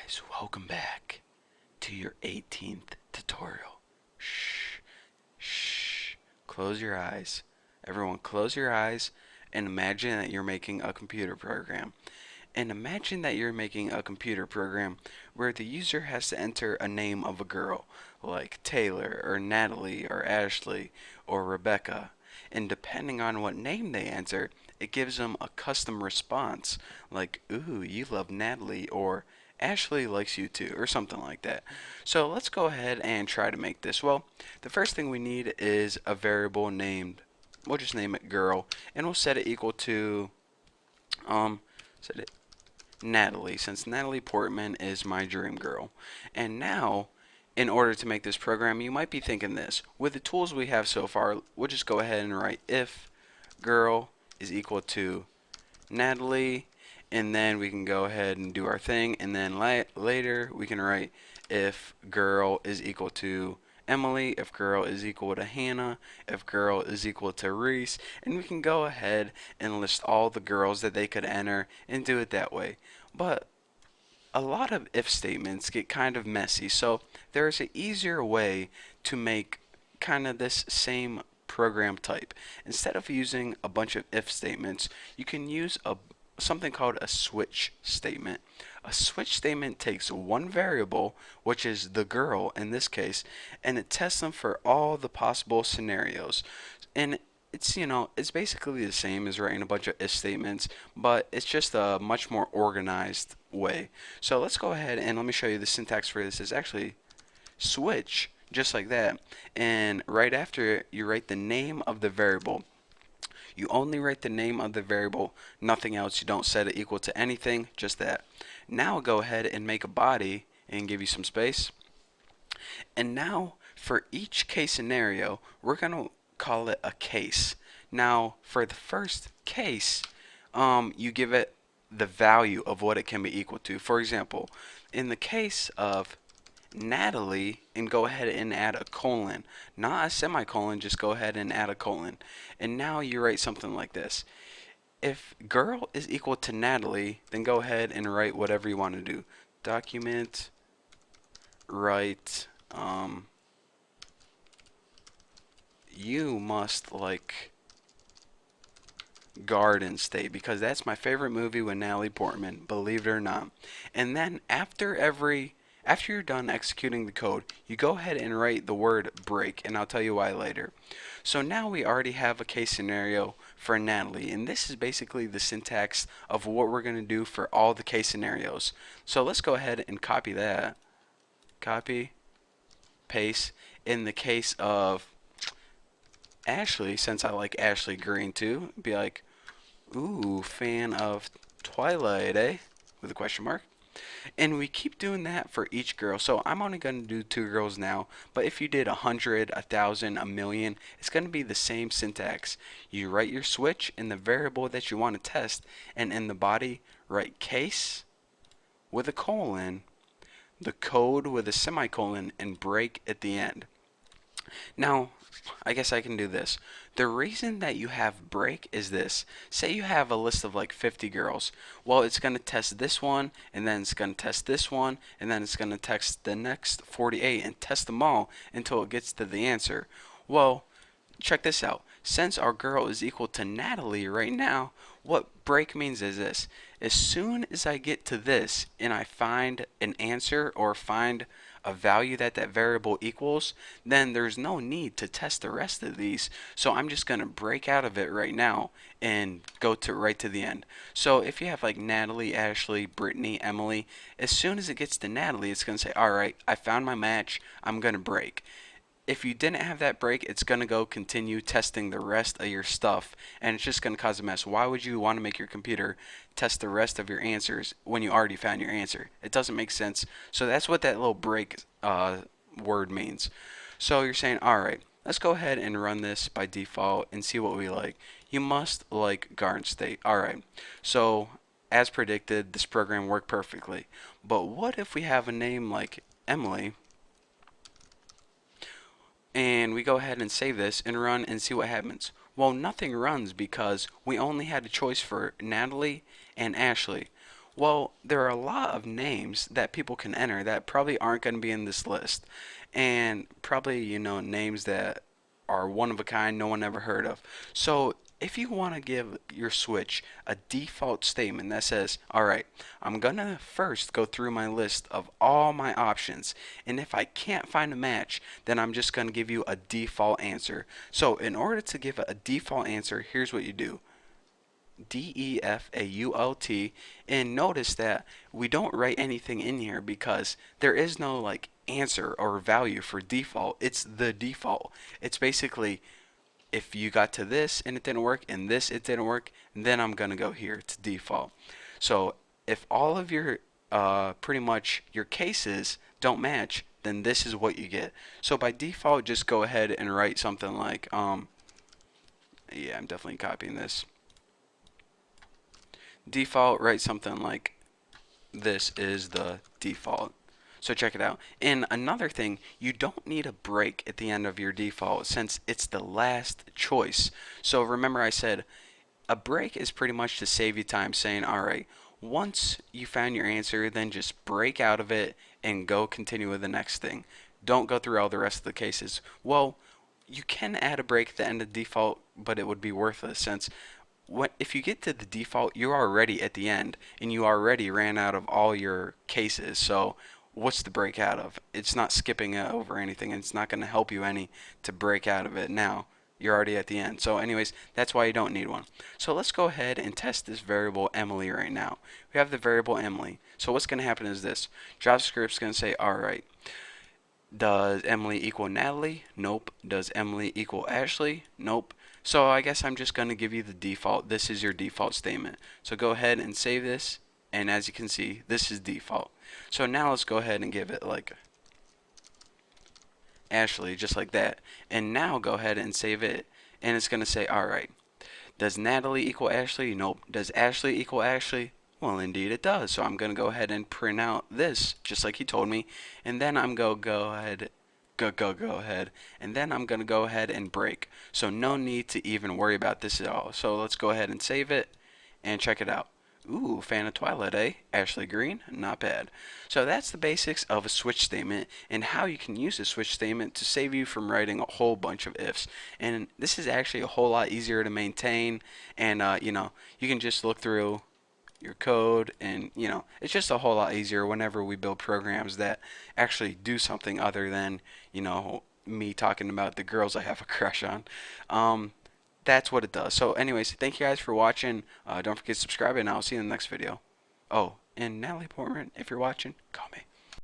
guys, welcome back to your 18th tutorial. Shh, shh, close your eyes. Everyone close your eyes and imagine that you're making a computer program. And imagine that you're making a computer program where the user has to enter a name of a girl, like Taylor or Natalie or Ashley or Rebecca. And depending on what name they enter, it gives them a custom response, like, ooh, you love Natalie, or Ashley likes you too, or something like that. So let's go ahead and try to make this. Well, the first thing we need is a variable named, we'll just name it girl, and we'll set it equal to, set it Natalie, since Natalie Portman is my dream girl. And now, in order to make this program, you might be thinking this. With the tools we have so far, we'll just go ahead and write if girl is equal to Natalie, and then we can go ahead and do our thing, and then later we can write if girl is equal to Emily, if girl is equal to Hannah, if girl is equal to Reese, and we can go ahead and list all the girls that they could enter and do it that way. But a lot of if statements get kind of messy, so there's an easier way to make kind of this same program type. Instead of using a bunch of if statements, you can use something called a switch statement. A switch statement takes one variable, which is the girl in this case, and it tests them for all the possible scenarios. And it's basically the same as writing a bunch of if statements, but it's just a much more organized way. So let's go ahead and let me show you the syntax for this. Is actually switch, just like that, and right after it you write the name of the variable. You only write the name of the variable, nothing else. You don't set it equal to anything, just that. Now go ahead and make a body and give you some space. And now for each case scenario, we're going to call it a case. Now for the first case, you give it the value of what it can be equal to. For example, in the case of Natalie, and go ahead and add a colon, not a semicolon, just go ahead and add a colon. And now you write something like this. If girl is equal to Natalie, then go ahead and write whatever you want to do. Document, write, you must like Garden State, because that's my favorite movie with Natalie Portman, believe it or not. And then after you're done executing the code, you go ahead and write the word break, and I'll tell you why later. So now we already have a case scenario for Natalie, and this is basically the syntax of what we're going to do for all the case scenarios. So let's go ahead and copy that. Copy, paste. In the case of Ashley, since I like Ashley Green too, be like, ooh, fan of Twilight, eh? With a question mark. And we keep doing that for each girl. So I'm only going to do 2 girls now, but if you did 100, 1,000, a million, it's going to be the same syntax. You write your switch in the variable that you want to test, and in the body, write case with a colon, the code with a semicolon, and break at the end. Now, I guess I can do this. The reason that you have break is this. Say you have a list of like 50 girls. Well, it's going to test this one, and then it's going to test this one, and then it's going to test the next 48 and test them all until it gets to the answer. Well, check this out. Since our girl is equal to Natalie right now, what break means is this. As soon as I get to this and I find an answer or find a value that variable equals, then there's no need to test the rest of these. So I'm just going to break out of it right now and go to right to the end. So if you have like Natalie, Ashley, Brittany, Emily, as soon as it gets to Natalie, it's going to say, alright, I found my match, I'm going to break. If you didn't have that break, it's going to go continue testing the rest of your stuff, and it's just going to cause a mess. Why would you want to make your computer test the rest of your answers when you already found your answer? It doesn't make sense. So that's what that little break word means. So you're saying, alright, let's go ahead and run this by default and see what we like. You must like Garden State. Alright, so as predicted, this program worked perfectly. But what if we have a name like Emily, and we go ahead and save this and run and see what happens? Well, nothing runs because we only had a choice for Natalie and Ashley. Well, there are a lot of names that people can enter that probably aren't going to be in this list. And probably, names that are one of a kind no one ever heard of. So if you want to give your switch a default statement that says, all right, I'm going to first go through my list of all my options. And if I can't find a match, then I'm just going to give you a default answer. So in order to give a default answer, here's what you do. default, and notice that we don't write anything in here because there is no like answer or value for default. It's the default. It's basically if you got to this and it didn't work and this it didn't work, then I'm gonna go here to default. So if all of your pretty much your cases don't match, then this is what you get. So by default, just go ahead and write something like yeah, I'm definitely copying this. Default, write something like this is the default. So check it out. And another thing, you don't need a break at the end of your default since it's the last choice. So remember I said a break is pretty much to save you time, saying, all right, once you found your answer, then just break out of it and go continue with the next thing. Don't go through all the rest of the cases. Well, you can add a break at the end of default, but it would be worthless since if you get to the default, you're already at the end and you already ran out of all your cases. So what's the break out of? It's not skipping over anything, and it's not going to help you any to break out of it now. You're already at the end. So anyways, that's why you don't need one. So let's go ahead and test this variable Emily right now. We have the variable Emily. So what's going to happen is this. JavaScript's going to say, all right, does Emily equal Natalie? Nope. Does Emily equal Ashley? Nope. So I guess I'm just going to give you the default. This is your default statement. So go ahead and save this. And as you can see, this is default. So now let's go ahead and give it like Ashley, just like that. And now go ahead and save it. And it's going to say, all right, does Natalie equal Ashley? Nope. Does Ashley equal Ashley? Well, indeed it does. So I'm going to go ahead and print out this, just like he told me. And then I'm going to go ahead, go ahead. And then I'm going to go ahead and break. So no need to even worry about this at all. So let's go ahead and save it and check it out. Ooh, fan of Twilight, eh? Ashley Green? Not bad. So that's the basics of a switch statement and how you can use a switch statement to save you from writing a whole bunch of ifs. And this is actually a whole lot easier to maintain. And, you can just look through your code and, it's just a whole lot easier whenever we build programs that actually do something other than, me talking about the girls I have a crush on. That's what it does. So anyways, thank you guys for watching. Don't forget to subscribe, and I'll see you in the next video. Oh, and Natalie Portman, if you're watching, call me.